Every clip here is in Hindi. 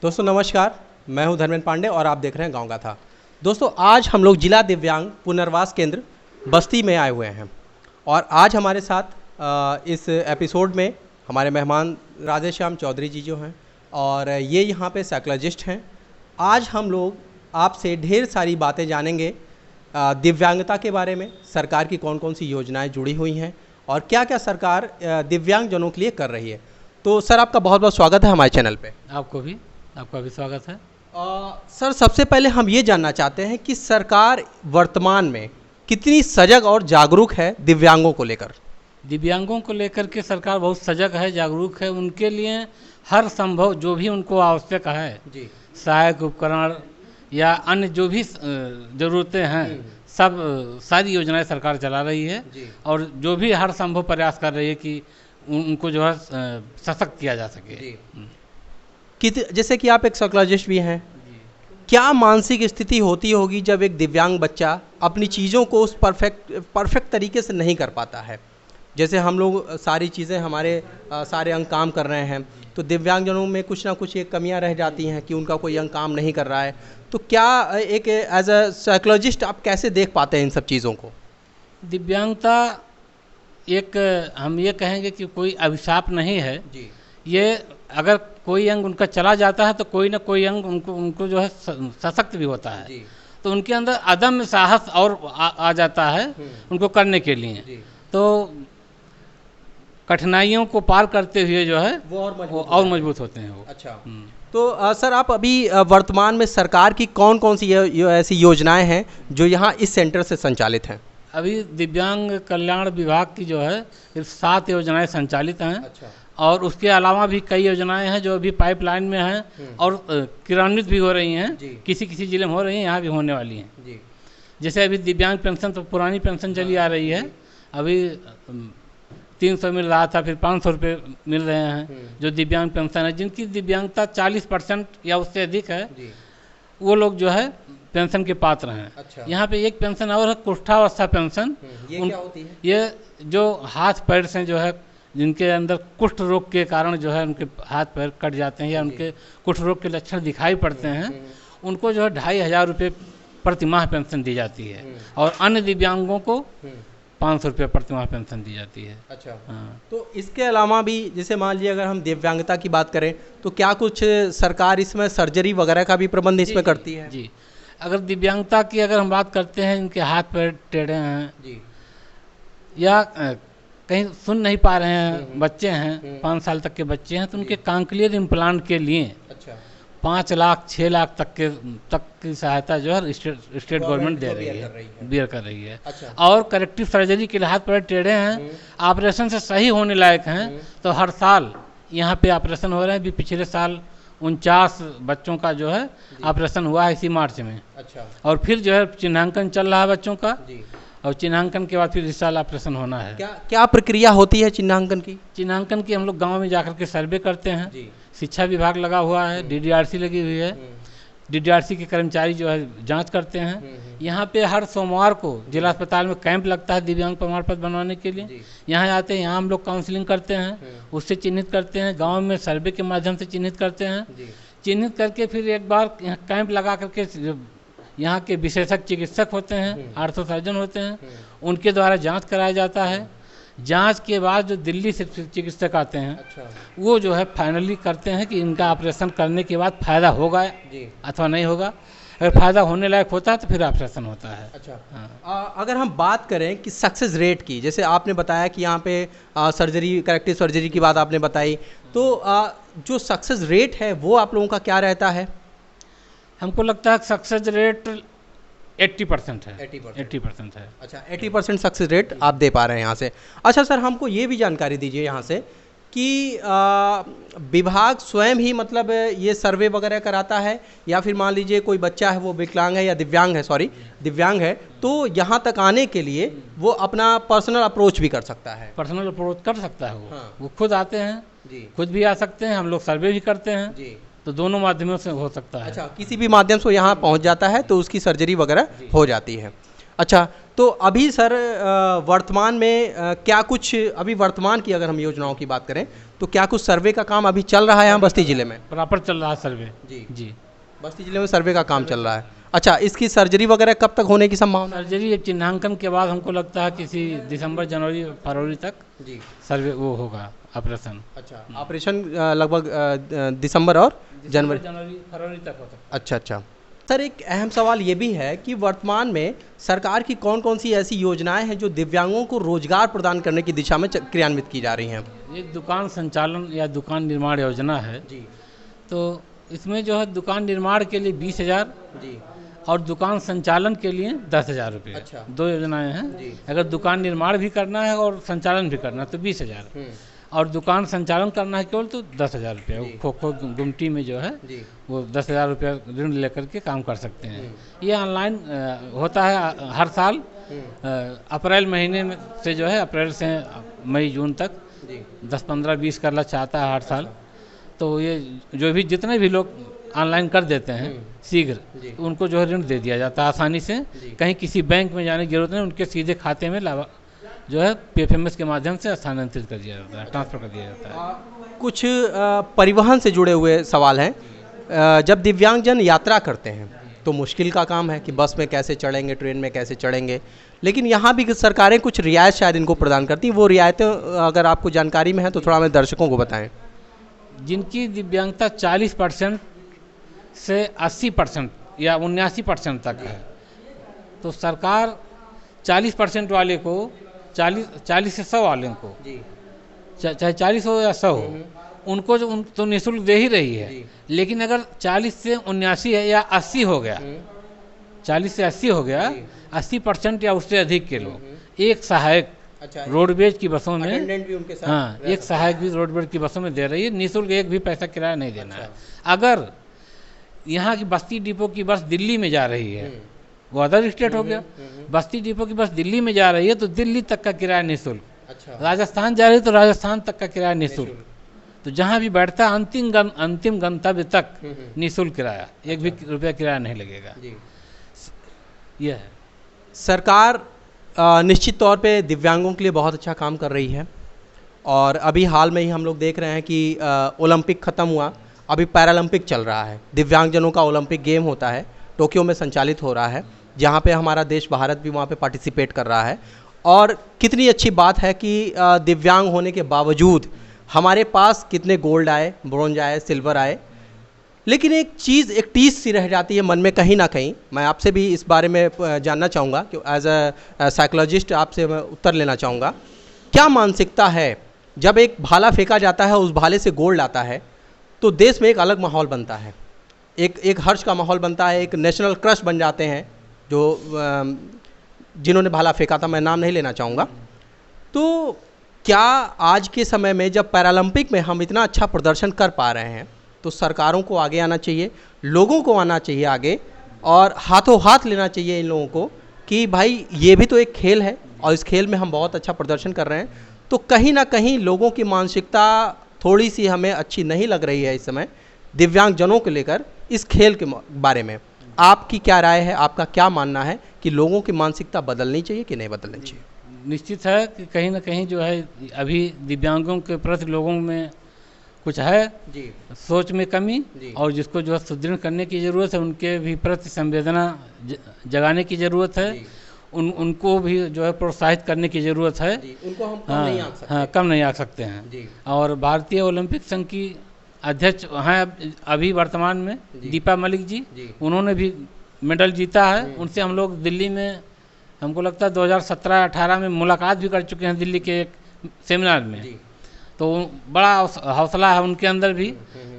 दोस्तों नमस्कार, मैं हूं धर्मेंद्र पांडे और आप देख रहे हैं गांव गाथा। दोस्तों आज हम लोग जिला दिव्यांग पुनर्वास केंद्र बस्ती में आए हुए हैं और आज हमारे साथ इस एपिसोड में हमारे मेहमान राधेश्याम चौधरी जी जो हैं और ये यहाँ पे साइकोलॉजिस्ट हैं। आज हम लोग आपसे ढेर सारी बातें जानेंगे दिव्यांगता के बारे में, सरकार की कौन कौन सी योजनाएं जुड़ी हुई हैं और क्या क्या सरकार दिव्यांगजनों के लिए कर रही है। तो सर आपका बहुत बहुत स्वागत है हमारे चैनल पे। आपका भी स्वागत है। सर सबसे पहले हम ये जानना चाहते हैं कि सरकार वर्तमान में कितनी सजग और जागरूक है दिव्यांगों को लेकर। दिव्यांगों को लेकर के सरकार बहुत सजग है, जागरूक है। उनके लिए हर संभव जो भी उनको आवश्यक है जी, सहायक उपकरण या अन्य जो भी ज़रूरतें हैं सब सारी योजनाएं सरकार चला रही है जी। और जो भी हर संभव प्रयास कर रही है कि उनको जो है सशक्त किया जा सके। जैसे कि आप एक साइकोलॉजिस्ट भी हैं, क्या मानसिक स्थिति होती होगी जब एक दिव्यांग बच्चा अपनी चीज़ों को उस परफेक्ट तरीके से नहीं कर पाता है। जैसे हम लोग सारी चीज़ें हमारे सारे अंग काम कर रहे हैं तो दिव्यांगजनों में कुछ ना कुछ एक कमियां रह जाती हैं कि उनका कोई अंग काम नहीं कर रहा है। तो क्या एक एज अ साइकोलॉजिस्ट आप कैसे देख पाते हैं इन सब चीज़ों को? दिव्यांगता एक हम ये कहेंगे कि कोई अभिशाप नहीं है जी। ये अगर कोई अंग उनका चला जाता है तो कोई ना कोई अंग उनको जो है सशक्त भी होता है। जी। तो उनके अंदर अदम्य साहस और आ जाता है उनको करने के लिए। जी। तो कठिनाइयों को पार करते हुए जो है वो और मजबूत होते हैं वो। अच्छा। तो सर आप अभी वर्तमान में सरकार की कौन कौन सी ऐसी योजनाएं हैं जो यहाँ इस सेंटर से संचालित हैं? अभी दिव्यांग कल्याण विभाग की जो है 7 योजनाएं संचालित हैं। अच्छा। और उसके अलावा भी कई योजनाएं हैं जो अभी पाइपलाइन में हैं और क्रियान्वित भी हो रही हैं। किसी किसी जिले में हो रही हैं, यहाँ भी होने वाली हैं जी। जैसे अभी दिव्यांग पेंशन तो पुरानी पेंशन चली आ रही है, अभी 300 मिल रहा था, फिर 500 रुपये मिल रहे हैं जो दिव्यांग पेंशन है। जिनकी दिव्यांगता 40% या उससे अधिक है वो लोग जो है पेंशन के पात्र हैं। अच्छा। यहाँ पे एक पेंशन और है कुष्ठावस्था पेंशन। ये क्या होती है? ये जो हाथ पैर से जो है जिनके अंदर कुष्ठ रोग के कारण जो है उनके हाथ पैर कट जाते हैं या उनके कुष्ठ रोग के लक्षण दिखाई पड़ते हैं, उनको जो है 2500 रुपये प्रति माह पेंशन दी जाती है और अन्य दिव्यांगों को 500 रुपये प्रति माह पेंशन दी जाती है। अच्छा। हाँ। तो इसके अलावा भी जैसे मान लीजिए अगर हम दिव्यांगता की बात करें तो क्या कुछ सरकार इसमें सर्जरी वगैरह का भी प्रबंध इसमें करती है? जी, अगर दिव्यांगता की अगर हम बात करते हैं, इनके हाथ पैर टेढ़े हैं जी, या कहीं सुन नहीं पा रहे हैं, बच्चे हैं 5 साल तक के बच्चे हैं, तो उनके कॉन्क्लियर इम्प्लांट के लिए अच्छा 5 लाख 6 लाख तक की सहायता जो है स्टेट गवर्नमेंट दे रही है, बियर कर रही है। अच्छा। और करेक्टिव सर्जरी के लिए हाथ पैर टेढ़े हैं, ऑपरेशन से सही होने लायक हैं, तो हर साल यहाँ पे ऑपरेशन हो रहे हैं। अभी पिछले साल 49 बच्चों का जो है ऑपरेशन हुआ है इसी मार्च में। अच्छा। और फिर जो है चिन्हांकन चल रहा है बच्चों का जी। और चिन्हांकन के बाद फिर इस साल ऑपरेशन होना है। क्या प्रक्रिया होती है चिन्हांकन की? चिन्हांकन की हम लोग गाँव में जाकर के सर्वे करते हैं। जी। शिक्षा विभाग लगा हुआ है, DDRC लगी हुई है, DDRC के कर्मचारी जो है जांच करते हैं। यहाँ पे हर सोमवार को जिला अस्पताल में कैंप लगता है दिव्यांग प्रमाण पत्र बनवाने के लिए। यहाँ आते हैं, यहाँ हम लोग काउंसलिंग करते हैं, उससे चिन्हित करते हैं, गांव में सर्वे के माध्यम से चिन्हित करते हैं। चिन्हित करके फिर एक बार यहाँ कैंप लगा करके यहाँ के विशेषज्ञ चिकित्सक होते हैं, आर्थो सर्जन होते हैं, उनके द्वारा जाँच कराया जाता है। जांच के बाद जो दिल्ली से चिकित्सक आते हैं, अच्छा, वो जो है फाइनली करते हैं कि इनका ऑपरेशन करने के बाद फ़ायदा होगा अथवा नहीं होगा। अगर फ़ायदा होने लायक होता है तो फिर ऑपरेशन होता है। अच्छा। हाँ। अगर हम बात करें कि सक्सेस रेट की, जैसे आपने बताया कि यहाँ पे सर्जरी, करेक्टिव सर्जरी की बात आपने बताई, तो जो सक्सेस रेट है वो आप लोगों का क्या रहता है? हमको लगता है सक्सेस रेट 80% है। 80% है। अच्छा, 80% सक्सेस रेट आप दे पा रहे हैं यहाँ से। अच्छा सर, हमको ये भी जानकारी दीजिए यहाँ से कि विभाग स्वयं ही मतलब ये सर्वे वगैरह कराता है या फिर मान लीजिए कोई बच्चा है वो विकलांग है या दिव्यांग है तो यहाँ तक आने के लिए वो अपना पर्सनल अप्रोच भी कर सकता है? पर्सनल अप्रोच कर सकता है वो। हाँ। वो खुद आते हैं जी, खुद भी आ सकते हैं, हम लोग सर्वे भी करते हैं जी, तो दोनों माध्यमों से हो सकता है। अच्छा, किसी भी माध्यम से यहाँ पहुँच जाता है तो उसकी सर्जरी वगैरह हो जाती है। अच्छा, तो अभी सर वर्तमान में क्या कुछ अभी वर्तमान की अगर हम योजनाओं की बात करें तो क्या कुछ सर्वे का काम अभी चल रहा है यहाँ बस्ती जिले में? प्रॉपर चल रहा है सर्वे। जी जी, बस्ती जिले में सर्वे का काम चल रहा है। अच्छा, इसकी सर्जरी वगैरह कब तक होने की संभावना है? सर्जरी एक चिन्हांकन के बाद हमको लगता है किसी दिसंबर जनवरी फरवरी तक जी। सर्वे वो होगा ऑपरेशन। अच्छा, ऑपरेशन लगभग दिसंबर और जनवरी फरवरी तक हो सकता अच्छा अच्छा। सर एक अहम सवाल ये भी है कि वर्तमान में सरकार की कौन कौन सी ऐसी योजनाएं हैं जो दिव्यांगों को रोजगार प्रदान करने की दिशा में क्रियान्वित की जा रही हैं? है। एक दुकान संचालन या दुकान निर्माण योजना है। जी तो इसमें जो है दुकान निर्माण के लिए 20,000 जी और दुकान संचालन के लिए 10,000 रुपये। अच्छा। 2 योजनाएं हैं। जी। अगर दुकान निर्माण भी करना है और संचालन भी करना है तो 20,000, और दुकान संचालन करना है केवल तो 10,000 रुपये। जी। खो गुमटी में जो है जी वो 10,000 रुपये ऋण लेकर के काम कर सकते हैं। ये ऑनलाइन होता है हर साल अप्रैल महीने में से जो है अप्रैल से मई जून तक जी 10, 15, 20 करना चाहता है हर साल। तो ये जो भी जितने भी लोग ऑनलाइन कर देते हैं शीघ्र, जी। तो उनको जो है ऋण दे दिया जाता है आसानी से। जी। कहीं किसी बैंक में जाने की जरूरत नहीं, उनके सीधे खाते में जो है PFMS के माध्यम से स्थानांतरित कर दिया जाता है, ट्रांसफर कर दिया जाता है। कुछ परिवहन से जुड़े हुए सवाल हैं। जब दिव्यांगजन यात्रा करते हैं तो मुश्किल का काम है कि बस में कैसे चढ़ेंगे, ट्रेन में कैसे चढ़ेंगे, लेकिन यहाँ भी सरकारें कुछ रियायत शायद इनको प्रदान करती हैं। वो रियायतें अगर आपको जानकारी में है तो थोड़ा हमें दर्शकों को बताएं। जिनकी दिव्यांगता 40% से 80% या 79% तक है, तो सरकार 40% वाले को 40 से 100 वाले को, चाहे 40 हो या 100 हो, उनको जो तो निःशुल्क दे ही रही है। लेकिन अगर 40 से 79 है या 80 हो गया, 40 से 80 हो गया, 80% या उससे अधिक के लोग एक सहायक रोडवेज की बसों में, अटेंडेंट भी उनके साथ हाँ, एक सहायक भी रोडवेज की बसों में दे रही है। निःशुल्क एक भी पैसा किराया नहीं देना है। अगर यहाँ की बस्ती डिपो की बस दिल्ली में जा रही है, वो अदर स्टेट हो गया, बस्ती डिपो की बस दिल्ली में जा रही है तो दिल्ली तक का किराया निःशुल्क। अच्छा। राजस्थान जा रही है तो राजस्थान तक का किराया निःशुल्क। तो जहाँ भी बैठता है अंतिम गंतव्य तक निःशुल्क किराया, एक भी रुपया किराया नहीं लगेगा। यह है। सरकार निश्चित तौर पे दिव्यांगों के लिए बहुत अच्छा काम कर रही है और अभी हाल में ही हम लोग देख रहे हैं कि ओलंपिक ख़त्म हुआ, अभी पैरालंपिक चल रहा है। दिव्यांगजनों का ओलंपिक गेम होता है, टोक्यो में संचालित हो रहा है, जहाँ पे हमारा देश भारत भी वहाँ पे पार्टिसिपेट कर रहा है। और कितनी अच्छी बात है कि दिव्यांग होने के बावजूद हमारे पास कितने गोल्ड आए, ब्रॉन्ज आए, सिल्वर आए, लेकिन एक चीज़, एक टीस सी रह जाती है मन में कहीं ना कहीं। मैं आपसे भी इस बारे में जानना चाहूँगा कि एज अ साइकोलॉजिस्ट आपसे मैं उत्तर लेना चाहूँगा। क्या मानसिकता है जब एक भाला फेंका जाता है, उस भाले से गोल्ड आता है तो देश में एक अलग माहौल बनता है, एक हर्ष का माहौल बनता है, एक नेशनल क्रश बन जाते हैं जो जिन्होंने भाला फेंका था, मैं नाम नहीं लेना चाहूँगा। तो क्या आज के समय में जब पैरालंपिक में हम इतना अच्छा प्रदर्शन कर पा रहे हैं तो सरकारों को आगे आना चाहिए, लोगों को आना चाहिए आगे और हाथों हाथ लेना चाहिए इन लोगों को कि भाई ये भी तो एक खेल है और इस खेल में हम बहुत अच्छा प्रदर्शन कर रहे हैं। तो कहीं ना कहीं लोगों की मानसिकता थोड़ी सी हमें अच्छी नहीं लग रही है इस समय दिव्यांगजनों को लेकर इस खेल के बारे में। आपकी क्या राय है, आपका क्या मानना है कि लोगों की मानसिकता बदलनी चाहिए कि नहीं बदलनी चाहिए? निश्चित है कि कहीं ना कहीं जो है अभी दिव्यांगों के प्रति लोगों में कुछ है जी, सोच में कमी, जी। और जिसको जो है सुदृढ़ करने की ज़रूरत है, उनके भी प्रति संवेदना जगाने की ज़रूरत है। उनको भी जो है प्रोत्साहित करने की ज़रूरत है। उनको हम कम नहीं आंक सकते। हाँ, कम नहीं आंक सकते हैं। जी। और भारतीय ओलंपिक संघ की अध्यक्ष हैं अभी वर्तमान में दीपा मलिक जी, उन्होंने भी मेडल जीता है। उनसे हम लोग दिल्ली में, हमको लगता है 2017-18 में मुलाकात भी कर चुके हैं दिल्ली के एक सेमिनार में। तो बड़ा हौसला है उनके अंदर भी।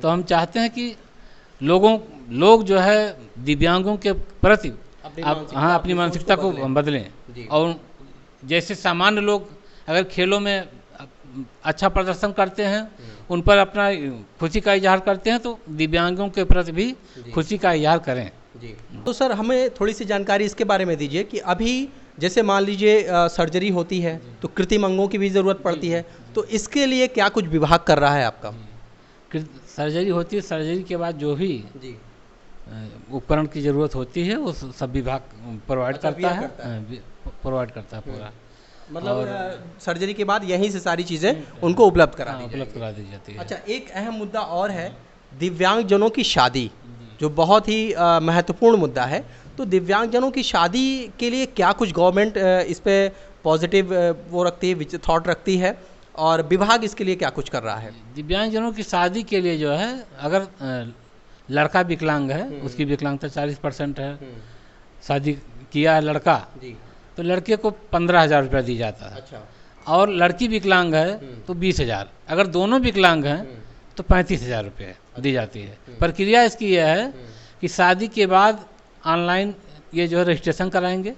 तो हम चाहते हैं कि लोग जो है दिव्यांगों के प्रति अपनी मानसिकता को बदलें। और जैसे सामान्य लोग अगर खेलों में अच्छा प्रदर्शन करते हैं, उन पर अपना खुशी का इजहार करते हैं, तो दिव्यांगों के प्रति भी खुशी का इजहार करें। जी। तो सर हमें थोड़ी सी जानकारी इसके बारे में दीजिए कि अभी जैसे मान लीजिए सर्जरी होती है तो कृत्रिम अंगों की भी ज़रूरत पड़ती है, तो इसके लिए क्या कुछ विभाग कर रहा है आपका? सर्जरी होती है, सर्जरी के बाद जो भी उपकरण की ज़रूरत होती है वो सब विभाग प्रोवाइड अच्छा, करता विभाग है, करता है। प्रोवाइड करता है पूरा। मतलब सर्जरी के बाद यहीं से सारी चीज़ें उनको उपलब्ध करा दी उपलब्ध जाएंगी। करा दी जाती है। अच्छा, एक अहम मुद्दा और है, दिव्यांगजनों की शादी, जो बहुत ही महत्वपूर्ण मुद्दा है। तो दिव्यांगजनों की शादी के लिए क्या कुछ गवर्नमेंट इस पे पॉजिटिव वो रखती है, थॉट रखती है, और विभाग इसके लिए क्या कुछ कर रहा है? दिव्यांगजनों की शादी के लिए जो है, अगर लड़का विकलांग है, उसकी विकलांगता 40% है, शादी किया है लड़का, जी। तो लड़के को 15,000 रुपया दी जाता है। अच्छा। और लड़की विकलांग है तो 20,000। अगर दोनों विकलांग हैं तो 35,000 रुपये दी जाती है। प्रक्रिया इसकी यह है कि शादी के बाद ऑनलाइन ये जो है रजिस्ट्रेशन कराएंगे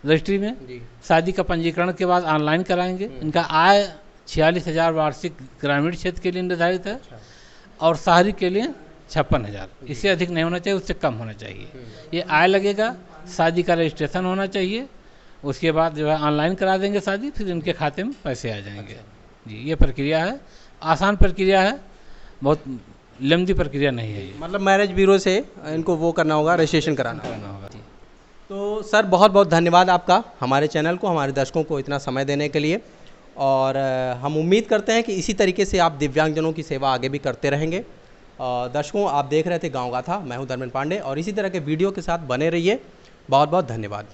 रजिस्ट्री में, जी। शादी का पंजीकरण के बाद ऑनलाइन कराएंगे। इनका आय 46,000 वार्षिक ग्रामीण क्षेत्र के लिए निर्धारित है, और शहरी के लिए 56,000। इससे अधिक नहीं होना चाहिए, उससे कम होना चाहिए। ये आय लगेगा, शादी का रजिस्ट्रेशन होना चाहिए, उसके बाद जो है ऑनलाइन करा देंगे शादी, फिर इनके खाते में पैसे आ जाएंगे। जी, ये प्रक्रिया है, आसान प्रक्रिया है, बहुत लंबी प्रक्रिया नहीं है ये। मतलब मैरिज ब्यूरो से इनको वो करना होगा, रजिस्ट्रेशन कराना होगा। करना होगा। जी। तो सर, बहुत बहुत धन्यवाद आपका हमारे चैनल को, हमारे दर्शकों को इतना समय देने के लिए, और हम उम्मीद करते हैं कि इसी तरीके से आप दिव्यांगजनों की सेवा आगे भी करते रहेंगे। दर्शकों, आप देख रहे थे गाँव गाथा, मैं हूँ धर्मेंद्र पांडे, और इसी तरह के वीडियो के साथ बने रहिए। बहुत बहुत धन्यवाद।